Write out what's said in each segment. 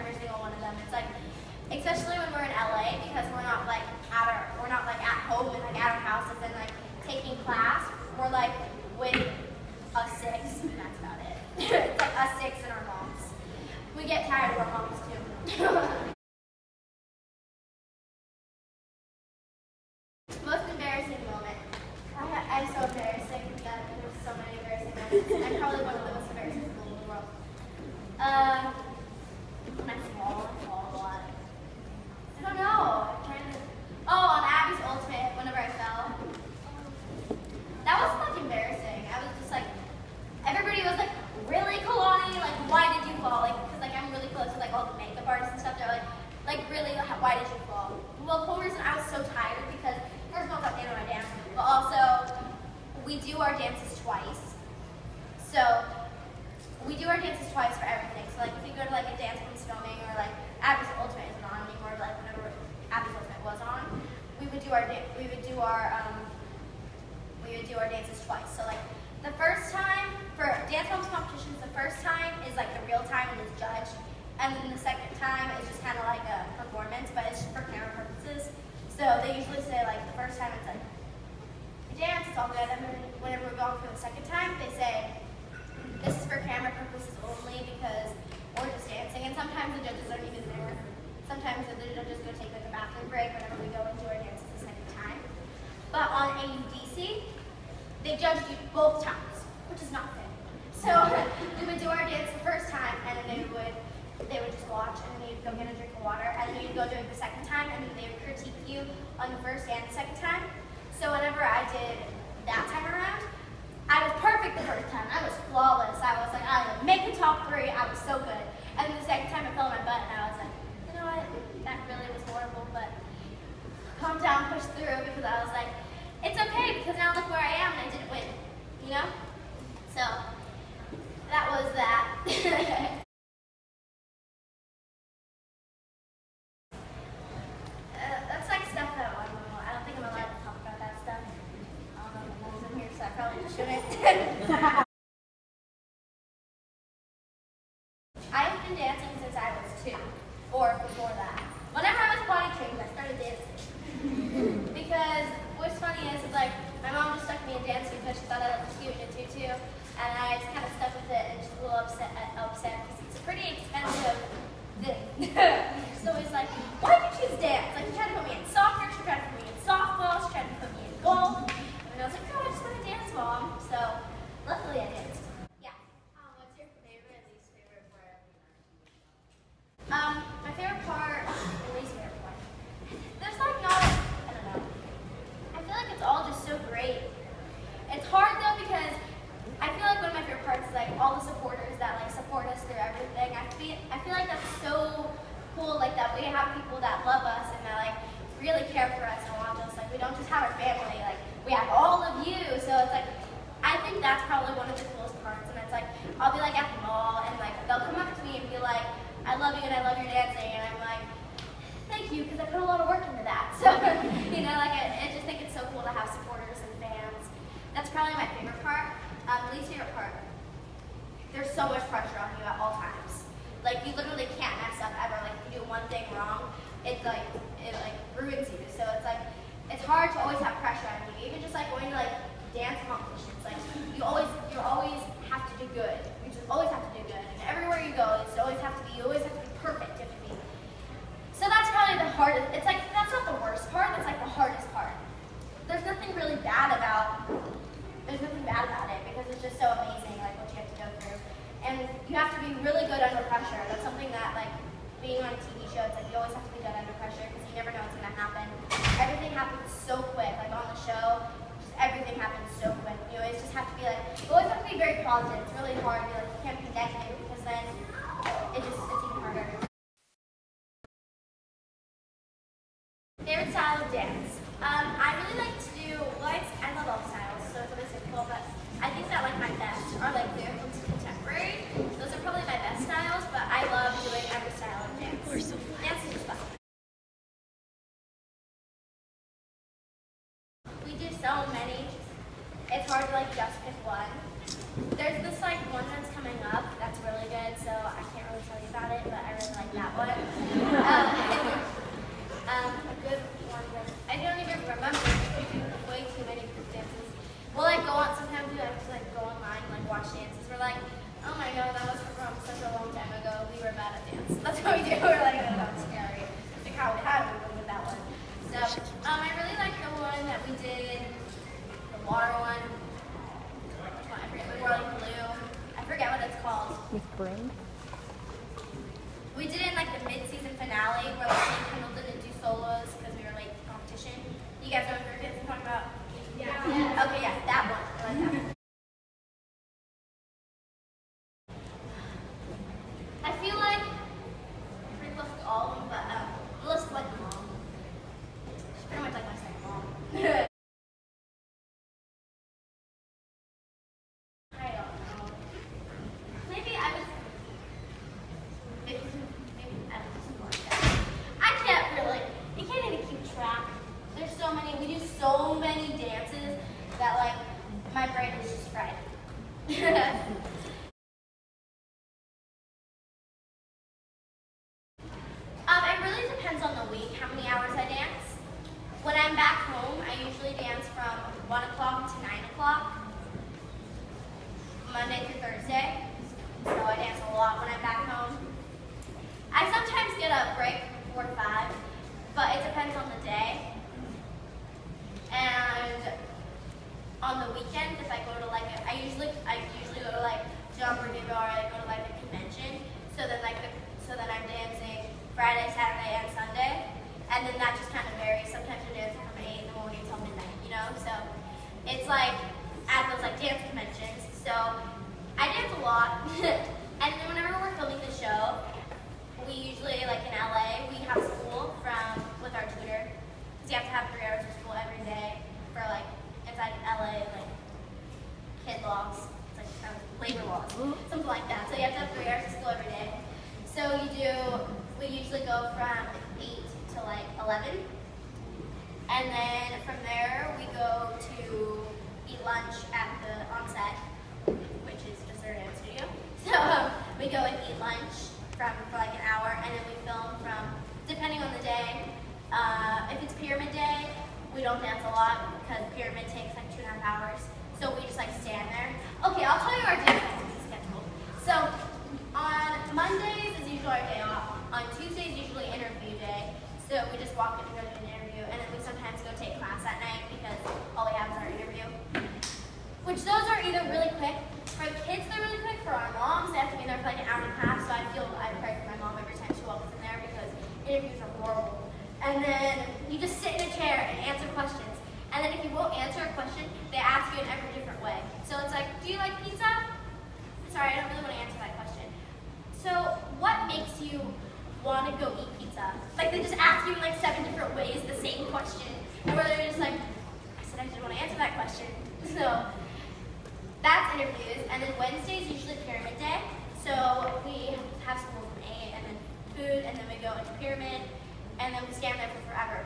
every single one of them. It's like, especially when we're in LA, because we're not like at home and like at our houses and like taking class. We're like with us six, and that's about it. It's like us six and our moms. We get tired of our moms too. Most embarrassing moment. I'm so embarrassing that there's so many embarrassing moments. I'm probably one of the most embarrassing people in the world. When I fall a lot. I don't know. On Abby's ultimate, whenever I fell. That wasn't like embarrassing. I was just like, everybody was like, really, Kalani? Like, why did you fall? Like, because like I'm really close to like all the makeup artists and stuff. They're like really, why did you fall? Well, the whole reason I was so tired because first of all, I was at the end of my dance, but also we do our dances twice. So we do our dances twice for everything. So like if you go to like a dance from filming or like Abby's Ultimate isn't on anymore, but like whenever Abby's Ultimate was on, we would do our dances twice. So like the first time for dance films competitions, the first time is like the real time and is judged, and then the second time is just kind of like a performance, but it's just for camera purposes. So they usually say like the first time it's like dance, it's all good, and then whenever we're going for the second time, they say this is for camera purposes only because we're just dancing, and sometimes the judges aren't even there. Sometimes the judges go take like a bathroom break whenever we go and do our dances the second time. But on AUDC, they judged you both times, which is not fair. So we would do our dance the first time, and then they would just watch, and then you'd go get a drink of water, and then you'd go do it the second time, and then they would critique you on the first and the second time. So whenever I did that time around, I was perfect the first time. I was flawless. I was like, I would make the top 3. I was so good. And then the second time I fell on my butt, and I was like, you know what? That really was horrible, but calm down, push through, because I was like, it's okay, because now look where I am, and I didn't win. You know? So that was that. That's like stuff that I don't think I'm allowed to talk about that stuff. I don't know if the moms in here, so I probably shouldn't. I've been dancing since I was 2, or before that. Whenever I was potty trained, I started dancing. Because what's funny is like my mom just stuck me in dance because she thought I looked cute in a tutu, and I just kind of stuck with it, and she's a little upset because it's a pretty expensive thing. She's always like, why did you choose dance? Like, she tried to put me in soccer, she tried to put me in softball, she tried to put me in golf, and I was like, no, I just want to dance, Mom. So luckily I danced. Yeah. What's your favorite and least favorite part of the My favorite part and least favorite part. There's like not, I don't know. I feel like it's all just so great. It's hard though because I feel like one of my favorite parts is like all the supporters that like support us through everything. I feel like that's so cool, like that we have people that love us and that like really care for us and want us. Like we don't just have our family, like we have all of you. So it's like I think that's probably one of the coolest parts. And it's like I'll be like at the mall and like they'll come up to me and be like, I love you and I love your dancing, and I'm like, thank you, because I put a lot of work into that. So you know, like I just think it's so cool to have supporters and fans. That's probably my favorite part. Least favorite part. There's so much pressure on you at all times. Like you literally can't mess up ever. Like if you do one thing wrong, it ruins you. So it's like it's hard to always have pressure on you. Even just like going to like dance competitions, like you always have to do good. You just always have to do good. And everywhere you go, you always have to be perfect. You have to be. So that's probably the hardest. It's like that's not the worst part. That's like the hardest part. There's nothing really bad about. There's nothing bad about it because it's just so amazing, like what you have to go through. And you have to be really good under pressure. That's something that, like, being on a TV show, it's like you always have to be good under pressure because you never know what's going to happen. Everything happens so quick. Like on the show, just everything happens so quick. You always just have to be like, you always have to be very positive. It's really hard to be like, you can't be negative because then it's even harder. Favorite style of dance? I really like to do, I love all styles, so it's always difficult, but I think that like my best are like lyrical to contemporary. Those are probably my best styles, but I love doing every style of dance. Dance is just fun. We do so many, it's hard to like just pick one. There's this like one that's coming up that's really good, so I can't really tell you about it, but I really like that one. A good one was, I don't even remember because we do way too many group dances. We'll like go on, sometimes we like to like go online and like watch dances. We're like, oh my god, that was from such a long time ago. We were bad at dance. That's what we do. We're like, oh, that was scary. It's like how do we go with that one? So I really like the one that we did, the water one. Which one? I forget. We wore like blue. I forget what it's called. With brim? We did it in like the mid-season finale where like me and Kendall didn't do solos because we were late for competition. You guys know what group dance I'm talking about? Yeah. Okay, yeah, that one. I like that one. I feel like pretty close to all of them, but Melissa's like mom. She's pretty much like my second mom. I don't know. Maybe I was. Maybe I don't know, something like that. I can't really. You can't even keep track. There's so many. We do so many dances that like my brain is just fried. It really depends on the week, how many hours I dance. When I'm back home, I usually dance from 1 o'clock to 9 o'clock, Monday through Thursday. So I dance a lot when I'm back home. I sometimes get a break from 4 to 5, but it depends on the day. And on the weekends, if I go to like, I usually go to like John Bernardo or I go to like a convention. So then I'm dancing Friday, Saturday, and Sunday, and then that just kind of varies. Sometimes I'm dancing from 8 in the morning until midnight, you know? So it's like at those like dance conventions. So I dance a lot, and then whenever we're filming the show, we usually, like in LA, we have school with our tutor, because you have to have 3 hours of school every day for like, inside LA, like kid laws, it's like kind of labor laws, something like that. So you have to have 3 hours of school every day. So we usually go from 8 to like 11. And then from there, we go to eat lunch on set, which is just our dance studio. So we go and eat lunch for like an hour, and then we film depending on the day. If it's pyramid day, we don't dance a lot because pyramid takes like 2.5 hours. So we just like stand there. Okay, I'll tell you our dance schedule. So on Mondays is usually our day off. On Tuesdays usually interview day. So we just walk in and go to an interview, and then we sometimes go take class at night because all we have is our interview. Which those are either really quick. For the kids, they're really quick. For our moms, they have to be there for like an hour and a half. So I pray for my mom every time she walks in there because interviews are horrible. And then you just sit in a chair and answer questions. And then if you won't answer a question, they ask you in every different way. So it's like, do you like pizza? Sorry, I don't really want to answer that question. So what makes you want to go eat pizza? Like they just ask you in like 7 different ways the same question. And where they're just like, I said I didn't want to answer that question. So that's interviews. And then Wednesday is usually pyramid day. So we have school from 8 and then food, and then we go into pyramid, and then we stand there for forever.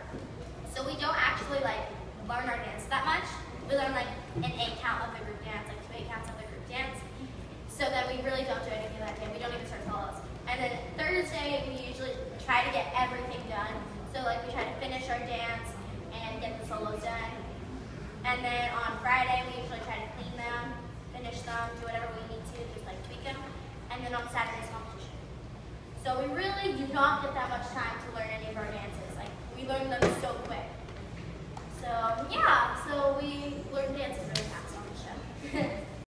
So we don't actually like learn our dance that much. We learn like an 8 count of the group dance, like 2 8 counts of the group dance. So then we really don't do anything that day. We don't even start solos. And then Thursday, we usually try to get everything done. So like we try to finish our dance and get the solos done. And then on Friday, we usually try to clean them, finish them, do whatever we need to, just like tweak them. And then on Saturday's competition. So we really do not get that much time to learn any of our dances. Like we learn them so quick. So yeah, so we learn dances really fast on the show.